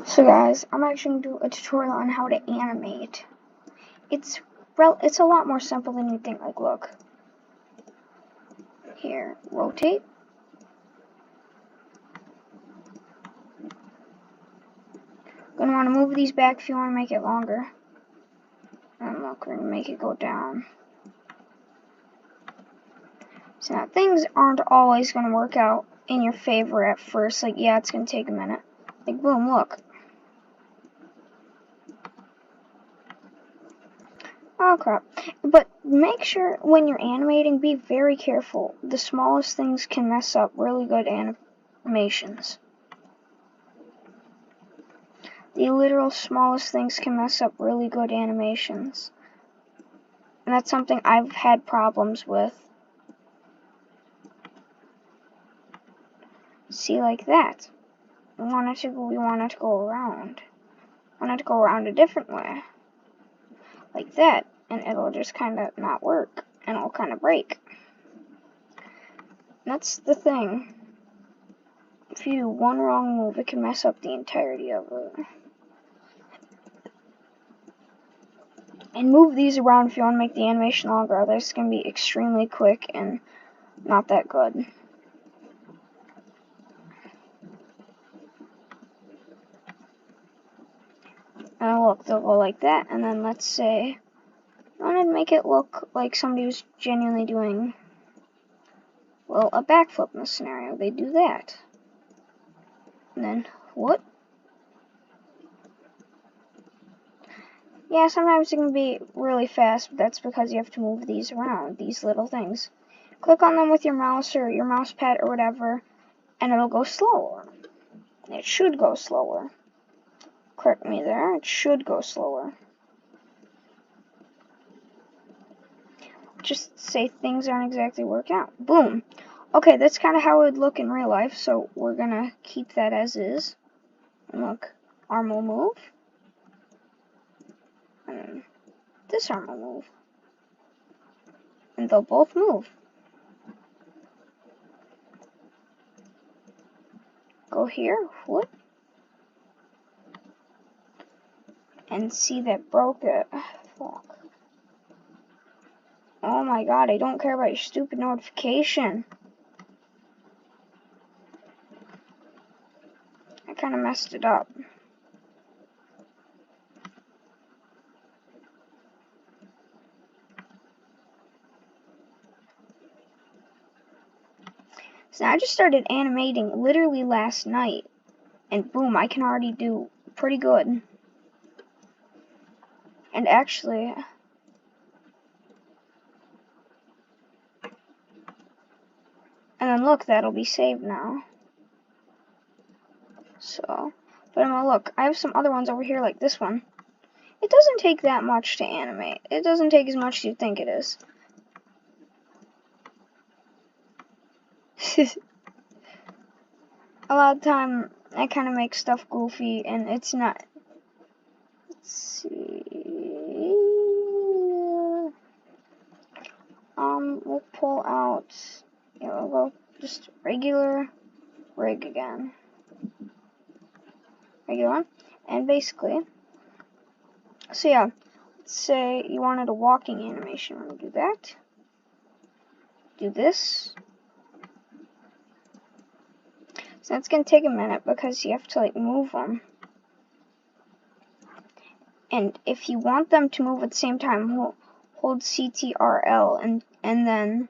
So guys, I'm actually going to do a tutorial on how to animate. It's a lot more simple than you think. Like, look. Here, rotate. Gonna want to move these back if you want to make it longer. And look, we're gonna make it go down. So now things aren't always gonna work out in your favor at first. Like, yeah, it's gonna take a minute. Like, boom, look. Oh crap. But make sure when you're animating, be very careful. The smallest things can mess up really good animations. The literal smallest things can mess up really good animations. And that's something I've had problems with. See, like that. We want it to go around. We want it to go around a different way. Like that. And it'll just kind of not work. And it'll kind of break. And that's the thing. If you do one wrong move, it can mess up the entirety of it. And move these around if you want to make the animation longer. Otherwise, it's going to be extremely quick and not that good. And look, they'll go like that. And then let's say I wanted to make it look like somebody was genuinely doing, well, a backflip in this scenario. They do that. And then, what? Yeah, sometimes it can be really fast, but that's because you have to move these around, these little things. Click on them with your mouse or your mouse pad or whatever, and it'll go slower. It should go slower. Correct me there, it should go slower. Just say things aren't exactly working out. Boom. Okay, that's kind of how it would look in real life, so we're gonna keep that as is. And look, arm will move. And this arm will move. And they'll both move. Go here, whoop. And see, that broke it. Fuck. Oh my god, I don't care about your stupid notification. I kind of messed it up. So now I just started animating literally last night. And boom, I can already do pretty good. And actually, and then look, that'll be saved now. So, but I'm gonna look. I have some other ones over here, like this one. It doesn't take that much to animate. It doesn't take as much as you think it is. A lot of the time, I kind of make stuff goofy, and it's not. Let's see. We'll pull out. Yeah, we'll go just regular rig again. Regular one. And basically, so yeah, let's say you wanted a walking animation. I'm gonna do that. Do this. So that's gonna take a minute because you have to like move them. And if you want them to move at the same time, hold CTRL and then,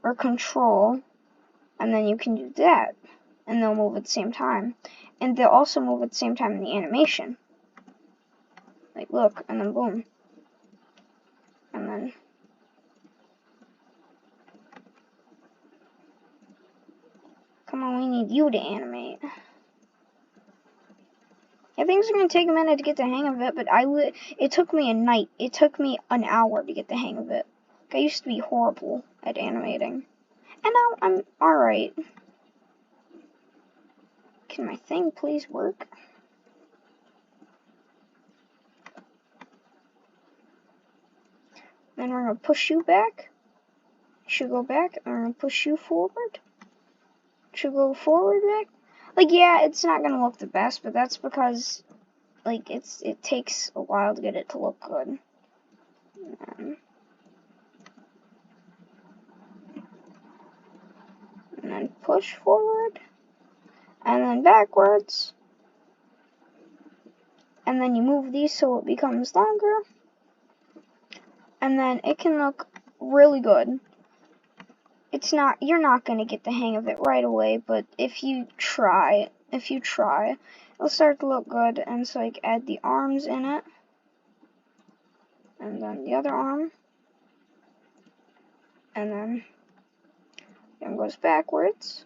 or Control, and then you can do that. And they'll move at the same time. And they'll also move at the same time in the animation. Like, look, and then boom. And then. Come on, we need you to animate. Yeah, things are going to take a minute to get the hang of it, but it took me a night. It took me an hour to get the hang of it. Like, I used to be horrible at animating. And now I'm alright. Can my thing please work? Then we're going to push you back. You should go back. And we're going to push you forward. Should go forward back. Like, yeah, it's not gonna look the best, but that's because, like, it takes a while to get it to look good. And then push forward, and then backwards, and then you move these so it becomes longer, and then it can look really good. You're not going to get the hang of it right away, but if you try, it'll start to look good. And so, like, add the arms in it, and then the other arm, and then it goes backwards,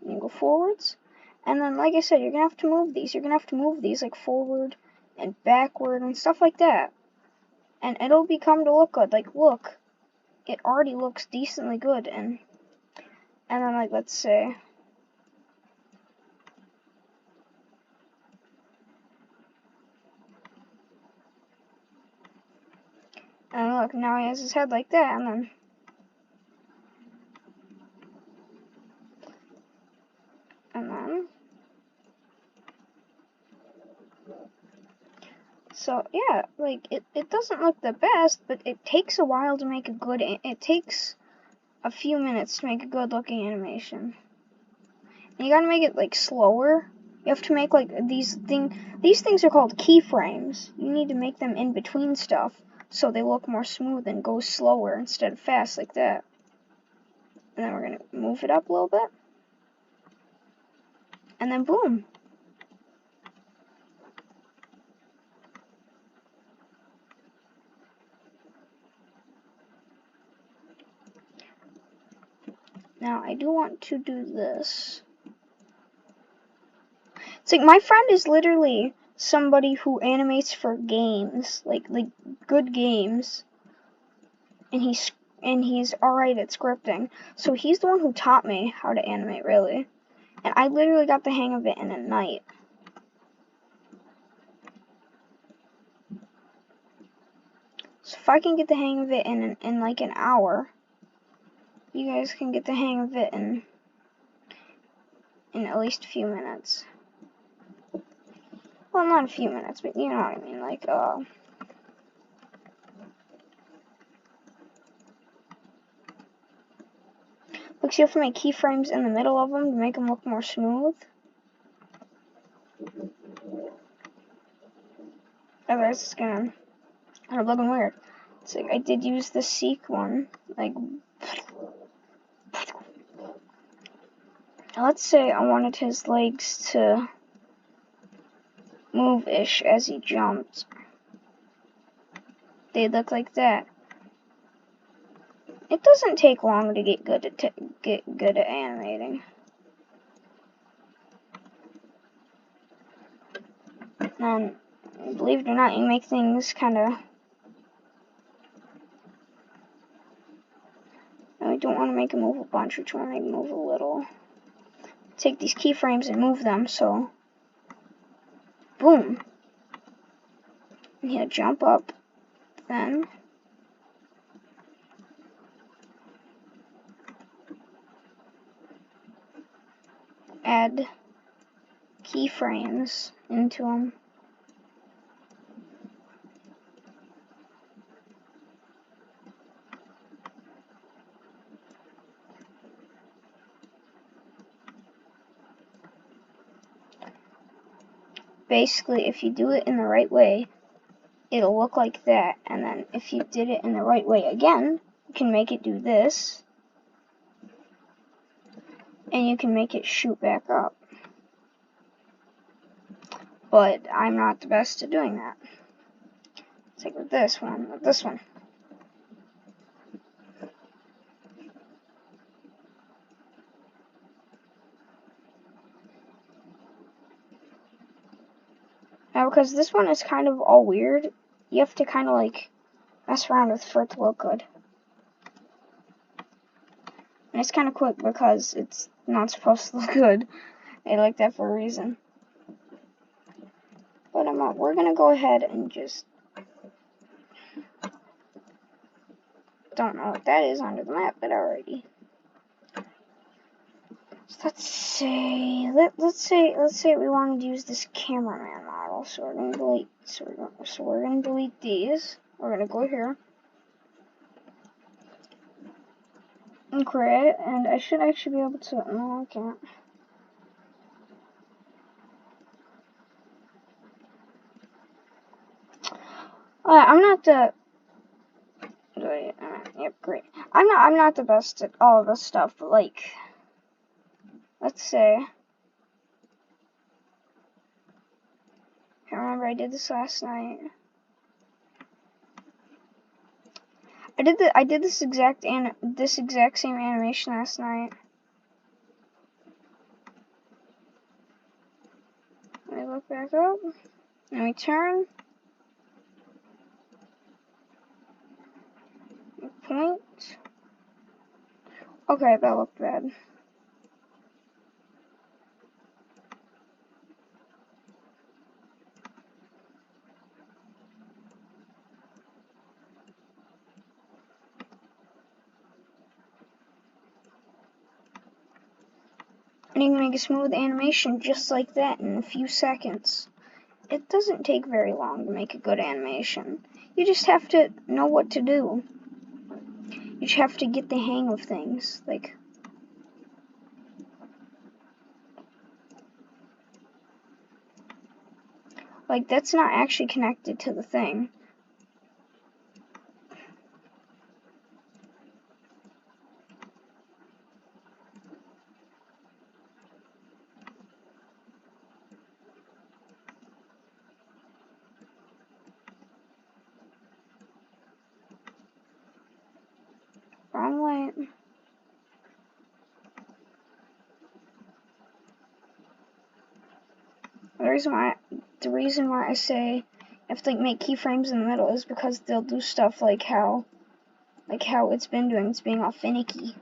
and you go forwards, and then, like I said, you're going to have to move these. You're going to have to move these, like, forward and backward and stuff like that, and it'll become to look good. Like, look, it already looks decently good, and then, like, let's say, and look, now he has his head like that, and then, so yeah, like, it doesn't look the best, but it takes a while to make it takes a few minutes to make a good looking animation. And you gotta make it, like, slower. You have to make, like, these things are called keyframes. You need to make them in between stuff so they look more smooth and go slower instead of fast like that. And then we're gonna move it up a little bit. And then boom. Now I do want to do this. It's like my friend is literally somebody who animates for games, like good games, and he's alright at scripting. So he's the one who taught me how to animate, really, and I literally got the hang of it in a night. So if I can get the hang of it in like an hour, you guys can get the hang of it in at least a few minutes. Well, not a few minutes, but you know what I mean, like, look, so you have to make keyframes in the middle of them to make them look more smooth. Otherwise, it's gonna end up looking weird. It's like, I did use the seek one, like, let's say I wanted his legs to move-ish as he jumped. They look like that. It doesn't take long to get good at animating. And believe it or not, you make things kind of. We don't want to make it move a bunch. We just want to make it move a little. Take these keyframes and move them. So, boom. And he'll jump up. Then. Add keyframes into them. Basically, if you do it in the right way, it'll look like that. And then if you did it in the right way again, you can make it do this. And you can make it shoot back up. But I'm not the best at doing that. It's like with this one, Now, because this one is kind of all weird, you have to kind of, like, mess around with for it to look good. And it's kind of quick because it's not supposed to look good. They like that for a reason. But we're going to go ahead and just... Don't know what that is under the map, but alrighty. So let's say we wanted to use this cameraman model. So we're gonna delete. So we're gonna delete these. We're gonna go here and create. And I should actually be able to. No, I can't. I'm not the. Yep, great. I'm not the best at all of this stuff, but like, let's say. I remember I did this last night. I did this exact same animation last night. Let me look back up. Let me turn. Point. Okay, that looked bad. And you can make a smooth animation just like that in a few seconds. It doesn't take very long to make a good animation. You just have to know what to do. You just have to get the hang of things. Like that's not actually connected to the thing. Wrong light. The reason why I say you have to make keyframes in the middle is because they'll do stuff like how it's been doing. It's being all finicky.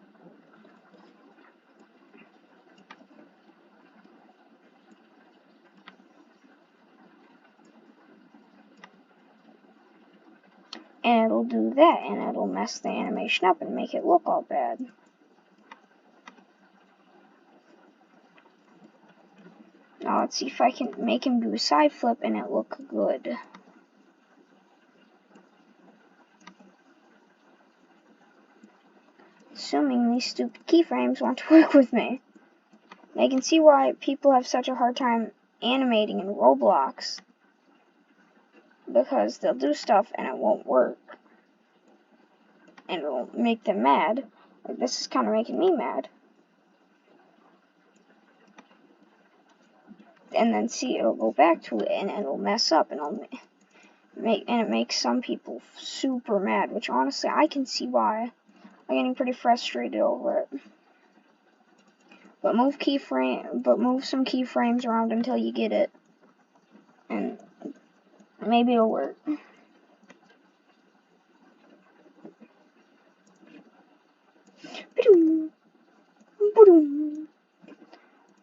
And it'll do that, and it'll mess the animation up and make it look all bad. Now let's see if I can make him do a side flip and it look good. Assuming these stupid keyframes want to work with me. I can see why people have such a hard time animating in Roblox. Because they'll do stuff and it won't work. And it'll make them mad. Like this is kind of making me mad. And then see, it'll go back to it and it'll mess up and it makes some people super mad, which honestly I can see why. I'm getting pretty frustrated over it. But move some keyframes around until you get it. And maybe it'll work.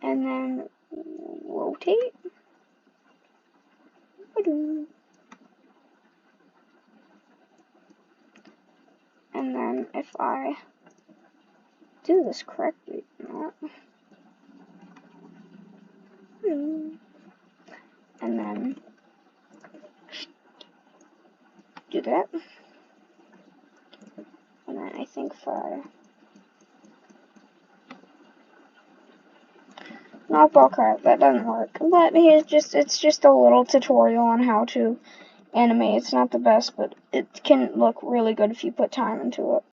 And then rotate. And then if I do this correctly, and then do that. And then I think if I not bullcrap, that doesn't work. But it's just a little tutorial on how to animate. It's not the best, but it can look really good if you put time into it.